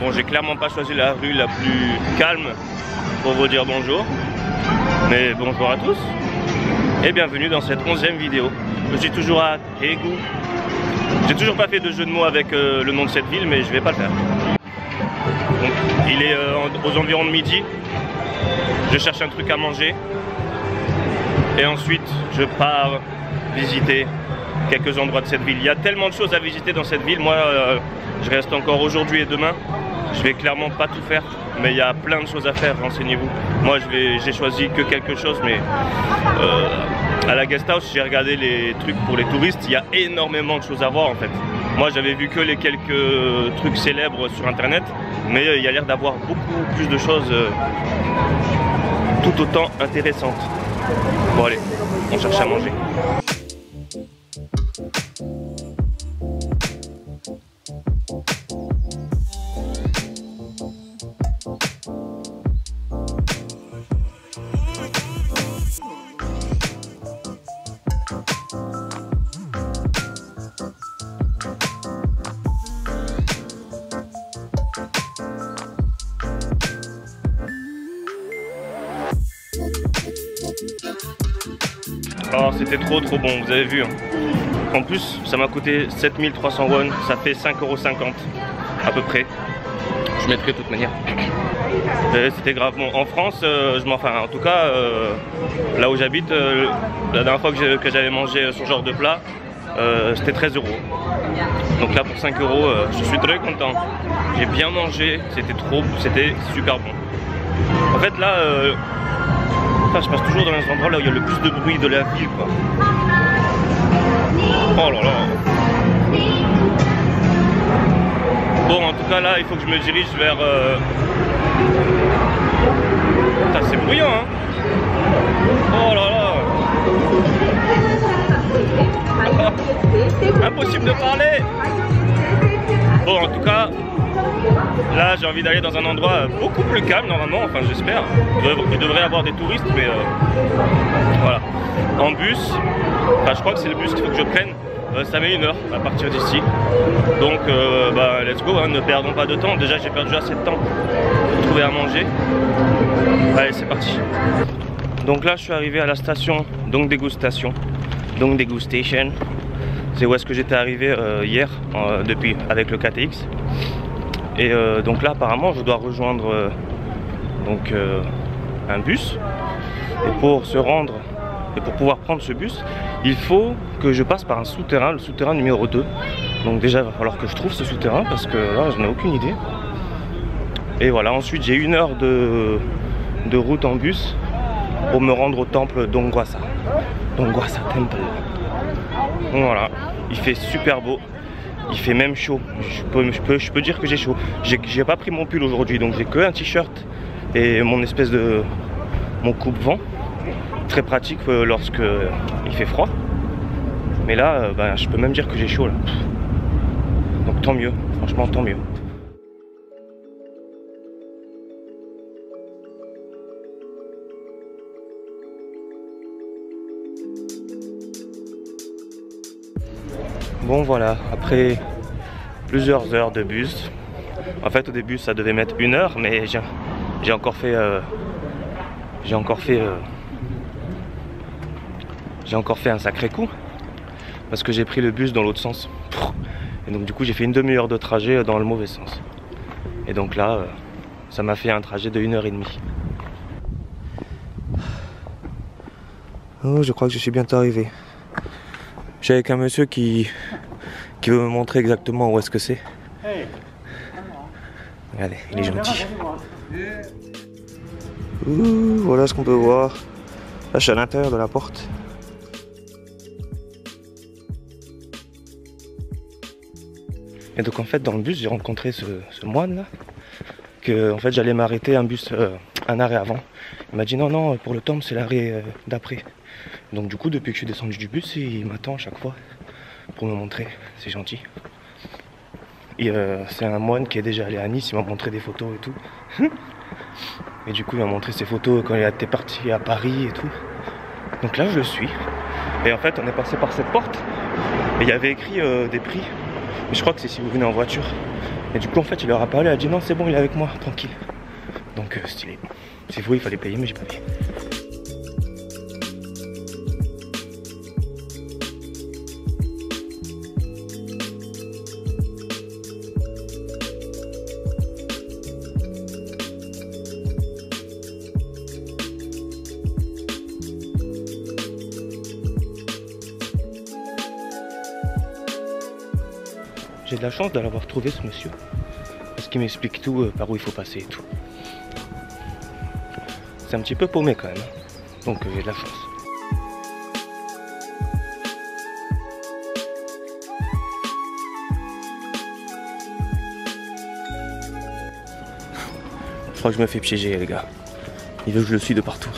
Bon, j'ai clairement pas choisi la rue la plus calme pour vous dire bonjour. Mais bonjour à tous et bienvenue dans cette 11e vidéo. Je suis toujours à Daegu. J'ai toujours pas fait de jeu de mots avec le nom de cette ville, mais je vais pas le faire. Donc, il est aux environs de midi. Je cherche un truc à manger. Et ensuite, je pars visiter quelques endroits de cette ville. Il y a tellement de choses à visiter dans cette ville. Moi, je reste encore aujourd'hui et demain. Je vais clairement pas tout faire, mais il y a plein de choses à faire, renseignez-vous. Moi, j'ai choisi que quelque chose, mais à la guest house, j'ai regardé les trucs pour les touristes. Il y a énormément de choses à voir en fait. Moi, j'avais vu que les quelques trucs célèbres sur internet, mais il y a l'air d'avoir beaucoup plus de choses tout autant intéressantes. Bon allez, on cherche à manger. Oh, c'était trop bon, vous avez vu hein. En plus ça m'a coûté 7300 won, ça fait 5,50 € à peu près. Je mettrai de toute manière. C'était grave bon. En France, en tout cas là où j'habite, la dernière fois que j'avais mangé ce genre de plat, c'était 13 €. Donc là pour 5 €, je suis très content. J'ai bien mangé, c'était super bon. En fait là, je passe toujours dans les endroits là où il y a le plus de bruit de la ville quoi. Oh là là. Bon en tout cas là il faut que je me dirige vers c'est bruyant hein. Oh là là. Impossible de parler. Bon en tout cas là j'ai envie d'aller dans un endroit beaucoup plus calme normalement, enfin j'espère. Il devrait y avoir des touristes mais voilà. En bus, enfin je crois que c'est le bus qu'il faut que je prenne, ça met 1 heure à partir d'ici. Donc let's go, hein, ne perdons pas de temps. Déjà j'ai perdu assez de temps pour trouver à manger. Allez c'est parti. Donc là je suis arrivé à la station Dongdaegu Station. Dongdaegu Station. C'est où est-ce que j'étais arrivé hier depuis avec le KTX. Et donc là apparemment je dois rejoindre un bus. Et pour se rendre et pour pouvoir prendre ce bus, il faut que je passe par un souterrain, le souterrain numéro 2. Donc déjà il va falloir que je trouve ce souterrain parce que là je n'ai aucune idée. Et voilà, ensuite j'ai 1 heure de route en bus pour me rendre au temple Dongwasa. Dongwasa Temple. Donc voilà, il fait super beau. Il fait même chaud, je peux dire que j'ai chaud. J'ai pas pris mon pull aujourd'hui, donc j'ai que un t-shirt et mon espèce de coupe-vent. Très pratique lorsque il fait froid. Mais là, je peux même dire que j'ai chaud là. Donc tant mieux, franchement tant mieux. Bon voilà, après plusieurs heures de bus, en fait au début ça devait mettre 1 heure, mais j'ai encore fait un sacré coup parce que j'ai pris le bus dans l'autre sens. Et donc du coup j'ai fait une demi-heure de trajet dans le mauvais sens. Et donc là ça m'a fait un trajet de 1h30. Oh, je crois que je suis bientôt arrivé. Je suis avec un monsieur qui veut me montrer exactement où est-ce que c'est. Regardez, il est gentil. Ouh, voilà ce qu'on peut voir. Là je suis à l'intérieur de la porte. Et donc en fait dans le bus j'ai rencontré ce moine là. Que en fait j'allais m'arrêter un arrêt avant. Il m'a dit non pour le temple c'est l'arrêt d'après. Donc du coup depuis que je suis descendu du bus il m'attend à chaque fois pour me montrer, c'est gentil. Et c'est un moine qui est déjà allé à Nice, il m'a montré des photos et tout. Et du coup il m'a montré ses photos quand il était parti à Paris et tout. Donc là je le suis. Et en fait on est passé par cette porte et il y avait écrit des prix Mais je crois que c'est si vous venez en voiture. Et du coup, en fait, il leur a parlé, il a dit non, c'est bon, il est avec moi, tranquille. Donc, stylé. C'est vrai, il fallait payer, mais j'ai pas payé. J'ai de la chance de l'avoir trouvé, ce monsieur. Parce qu'il m'explique tout, par où il faut passer et tout. C'est un petit peu paumé quand même. Donc j'ai de la chance. Je crois que je me fais piéger, les gars. Il veut que je le suis de partout.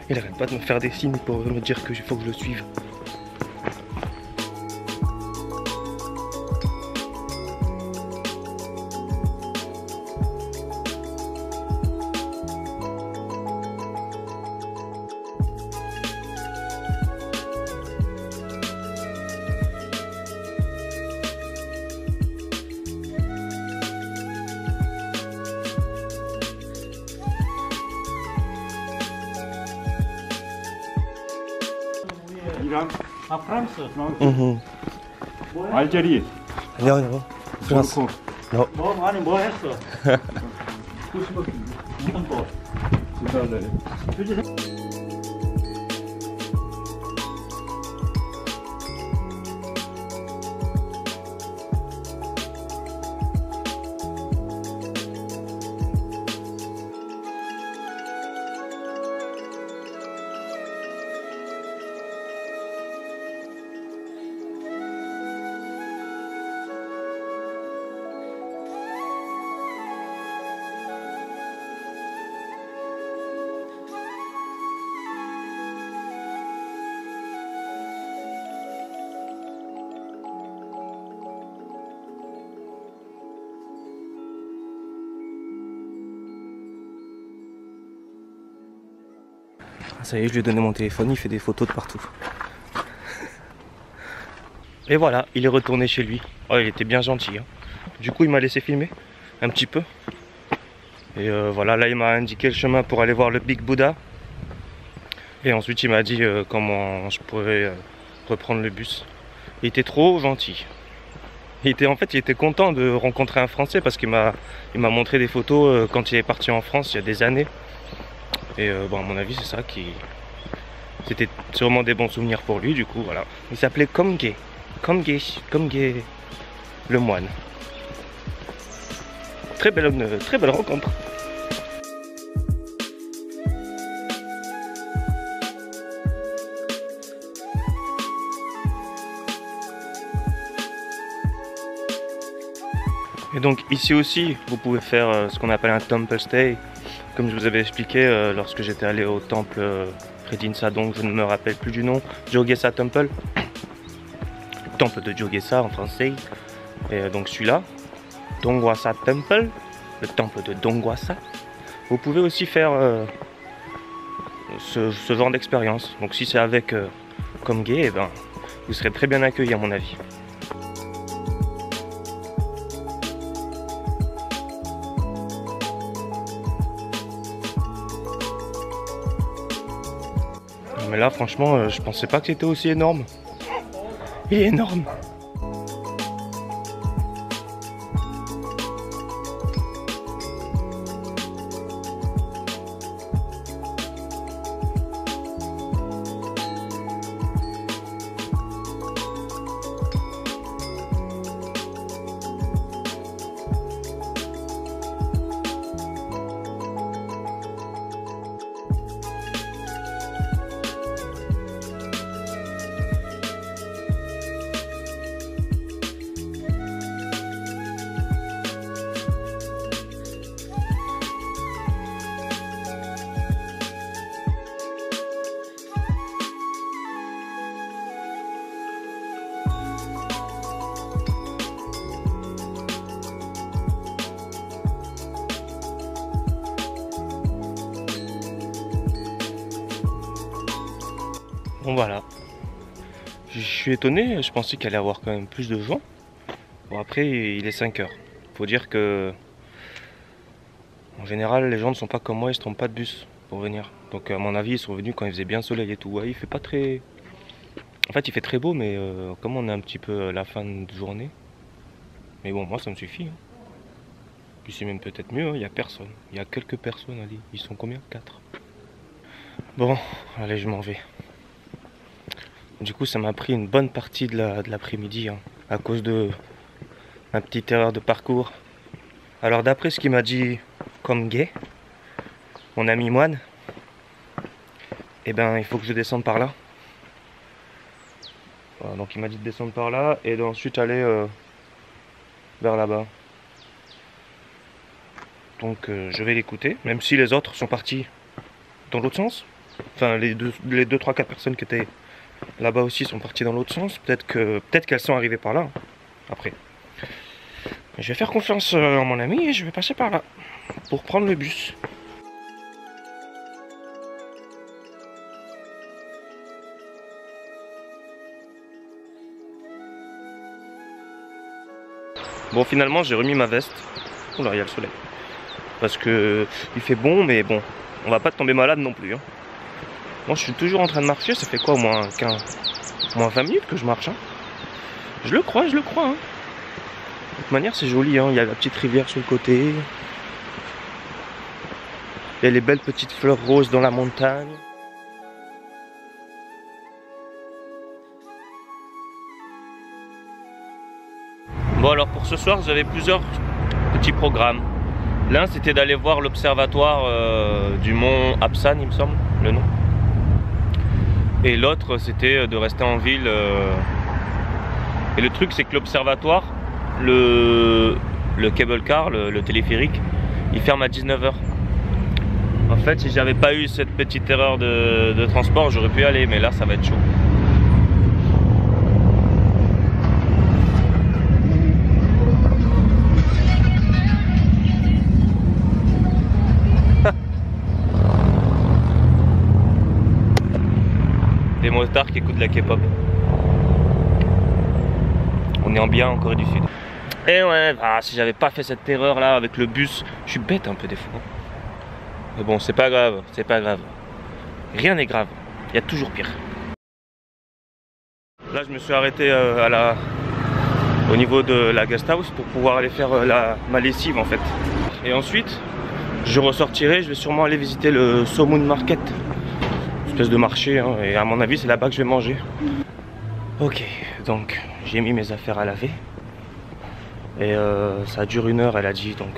Il arrête pas de me faire des signes pour me dire qu'il faut que je le suive. İran, Fransa, Mhm. Algérie, Non, non. France. Hong Kong. Non. 뭐 많이 뭐 했어? 90억 무슨 거? 진짜 Ça y est, je lui ai donné mon téléphone, il fait des photos de partout. Et voilà, il est retourné chez lui. Oh, il était bien gentil. Hein. Du coup, il m'a laissé filmer un petit peu. Et voilà, là, il m'a indiqué le chemin pour aller voir le Big Buddha. Et ensuite, il m'a dit comment je pourrais reprendre le bus. Il était trop gentil. En fait, il était content de rencontrer un Français parce qu'il m'a montré des photos quand il est parti en France il y a des années. Et bon, à mon avis, c'est ça qui... C'était sûrement des bons souvenirs pour lui, du coup, voilà. Il s'appelait Komge. Komge le moine. Très belle rencontre. Et donc ici aussi, vous pouvez faire ce qu'on appelle un temple stay. Comme je vous avais expliqué lorsque j'étais allé au temple près d'Insadong, je ne me rappelle plus du nom, Jogesa Temple. Temple de Jogesa en français. Et donc celui-là, Dongwasa Temple, le temple de Dongwasa. Vous pouvez aussi faire ce genre d'expérience. Donc si c'est avec Komge, eh ben, vous serez très bien accueillis à mon avis. Mais là, franchement, je pensais pas que c'était aussi énorme. Il est énorme. Donc voilà. Je suis étonné, je pensais qu'il allait y avoir quand même plus de gens. Bon après il est 5 h. Faut dire que en général les gens ne sont pas comme moi, ils se trompent pas de bus pour venir. Donc à mon avis ils sont venus quand il faisait bien soleil et tout. Ouais, il fait pas très... En fait il fait très beau mais comme on est un petit peu à la fin de journée. Mais bon moi ça me suffit. Hein. Puis c'est même peut-être mieux, il n'y a personne. Il y a quelques personnes, allez. Ils sont combien? 4. Bon, allez je m'en vais. Du coup ça m'a pris une bonne partie de l'après-midi hein, à cause de ma petite erreur de parcours. Alors d'après ce qu'il m'a dit comme gay, mon ami Moine, eh ben il faut que je descende par là. Voilà, donc il m'a dit de descendre par là et d'ensuite aller vers là-bas. Donc je vais l'écouter, même si les autres sont partis dans l'autre sens. Enfin les 2, 3, 4 personnes qui étaient là-bas aussi sont parties dans l'autre sens. Peut-être qu'elles sont arrivées par là, hein, après. Je vais faire confiance en mon ami et je vais passer par là pour prendre le bus. Bon finalement j'ai remis ma veste. Oula il y a le soleil. Parce que il fait bon mais bon, on va pas tomber malade non plus. Hein. Moi je suis toujours en train de marcher, ça fait quoi moins 20 minutes que je marche. Hein. Je le crois. Hein. De toute manière c'est joli, hein. Il y a la petite rivière sur le côté. Il y a les belles petites fleurs roses dans la montagne. Bon alors pour ce soir j'avais plusieurs petits programmes. L'un c'était d'aller voir l'observatoire du mont Absan il me semble, le nom. Et l'autre c'était de rester en ville. Et le truc c'est que l'observatoire, le cable car, le téléphérique, il ferme à 19 h. En fait si j'avais pas eu cette petite erreur de transport j'aurais pu y aller mais là ça va être chaud. Des motards qui écoutent de la K-pop. On est en bien en Corée du Sud. Et ouais, si j'avais pas fait cette erreur là avec le bus, je suis bête un peu des fois. Mais bon, c'est pas grave, c'est pas grave. Rien n'est grave, il y a toujours pire. Là, je me suis arrêté au niveau de la guest house pour pouvoir aller faire ma lessive en fait. Et ensuite, je ressortirai, je vais sûrement aller visiter le Somun Market. Espèce de marché hein, et à mon avis c'est là-bas que je vais manger. Ok, donc j'ai mis mes affaires à laver et ça dure 1 heure elle a dit, donc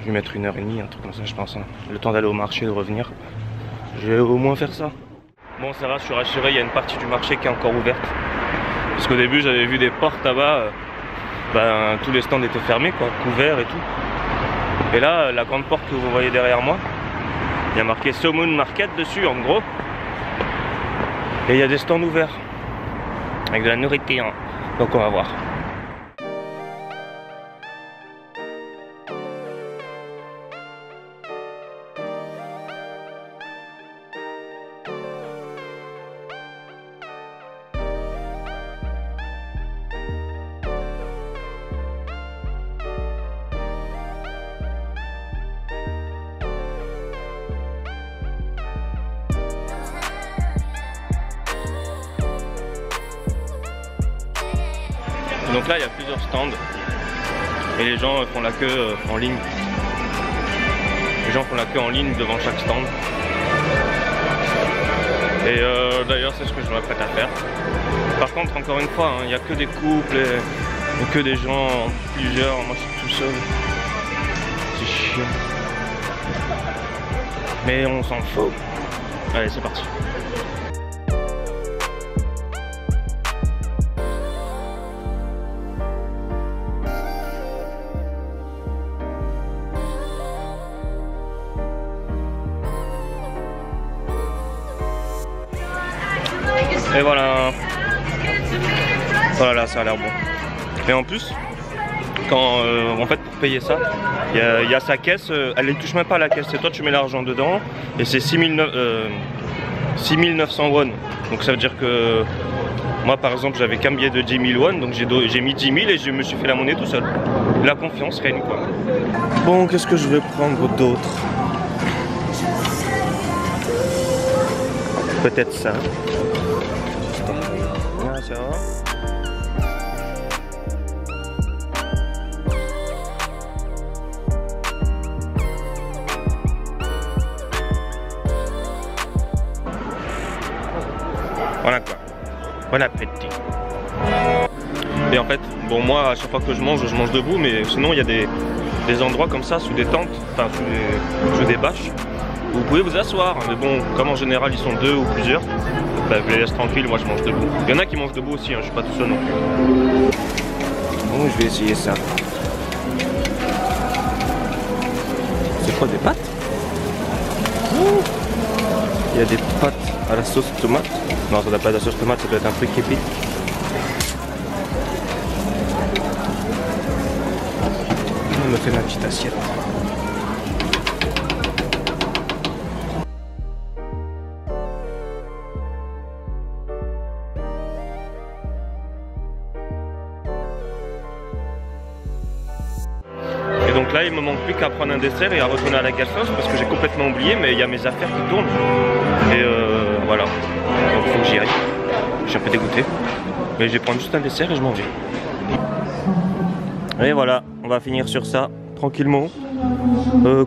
je vais mettre 1h30, un truc comme ça je pense, hein. Le temps d'aller au marché, de revenir, je vais au moins faire ça. Bon c'est rare, je suis rassuré, il y a une partie du marché qui est encore ouverte parce qu'au début j'avais vu des portes là-bas, tous les stands étaient fermés quoi, couverts et tout. Et là la grande porte que vous voyez derrière moi, il y a marqué Somun Market dessus en gros. Et il y a des stands ouverts. Avec de la nourriture. Donc on va voir. Donc là il y a plusieurs stands et les gens font la queue en ligne. Les gens font la queue en ligne devant chaque stand. Et d'ailleurs c'est ce que je m'apprête à faire. Par contre encore une fois, il n'y a que des couples et que des gens plusieurs. Moi je suis tout seul. C'est chiant. Mais on s'en fout. Allez c'est parti. Et voilà. Voilà, ça a l'air bon. Et en plus, en fait pour payer ça, il y a sa caisse, elle ne touche même pas à la caisse, c'est toi tu mets l'argent dedans et c'est 6900 won. Donc ça veut dire que moi par exemple j'avais qu'un billet de 10 000 won, donc j'ai mis 10 000 et je me suis fait la monnaie tout seul. La confiance règne quoi. Bon, qu'est-ce que je vais prendre d'autre? Peut-être ça. Ah, ça va. Voilà quoi. Bon appétit. Et en fait, bon moi à chaque fois que je mange debout, mais sinon il y a des endroits comme ça sous des tentes, enfin sous des bâches, où vous pouvez vous asseoir. Mais bon, comme en général ils sont deux ou plusieurs, bah, je les laisse tranquilles, moi je mange debout. Il y en a qui mangent debout aussi, hein, je suis pas tout seul non plus. Bon, je vais essayer ça. C'est quoi, des pâtes? Il y a des pâtes à la sauce tomate. Non, ça doit pas être la sauce tomate, ça doit être un truc qui pique. Je me fais ma petite assiette. Et donc là, il me manque plus qu'à prendre un dessert et à retourner à la gastos parce que j'ai complètement oublié, mais il y a mes affaires qui tournent. Et voilà, donc faut que j'y aille. Je suis un peu dégoûté, mais je vais prendre juste un dessert et je m'en vais. Et voilà, on va finir sur ça, tranquillement.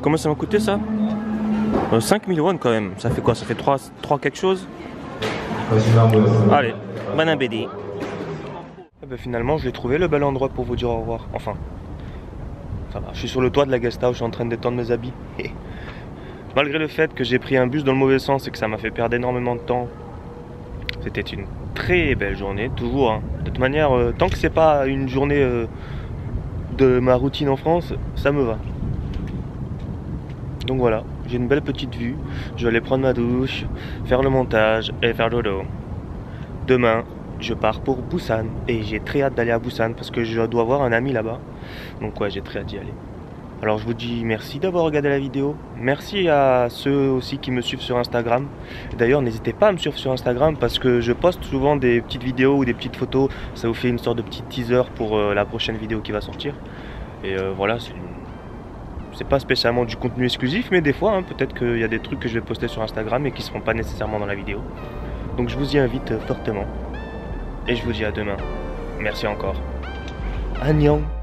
Combien ça m'a coûté ça? 5000 won quand même, ça fait quoi? Ça fait 3 quelque chose? Allez, bon appétit. Et ben finalement, je l'ai trouvé le bel endroit pour vous dire au revoir. Enfin, ça va, je suis sur le toit de la guest house, je suis en train de détendre mes habits. Malgré le fait que j'ai pris un bus dans le mauvais sens et que ça m'a fait perdre énormément de temps, c'était une très belle journée, toujours. Hein. De toute manière, tant que c'est pas une journée de ma routine en France, ça me va. Donc voilà, j'ai une belle petite vue. Je vais aller prendre ma douche, faire le montage et faire dodo. Demain, je pars pour Busan et j'ai très hâte d'aller à Busan parce que je dois voir un ami là-bas. Donc ouais, j'ai très hâte d'y aller. Alors je vous dis merci d'avoir regardé la vidéo. Merci à ceux aussi qui me suivent sur Instagram. D'ailleurs, n'hésitez pas à me suivre sur Instagram parce que je poste souvent des petites vidéos ou des petites photos. Ça vous fait une sorte de petit teaser pour la prochaine vidéo qui va sortir. Et voilà, c'est pas spécialement du contenu exclusif, mais des fois, hein, peut-être qu'il y a des trucs que je vais poster sur Instagram et qui seront pas nécessairement dans la vidéo. Donc je vous y invite fortement. Et je vous dis à demain. Merci encore. Annyeong.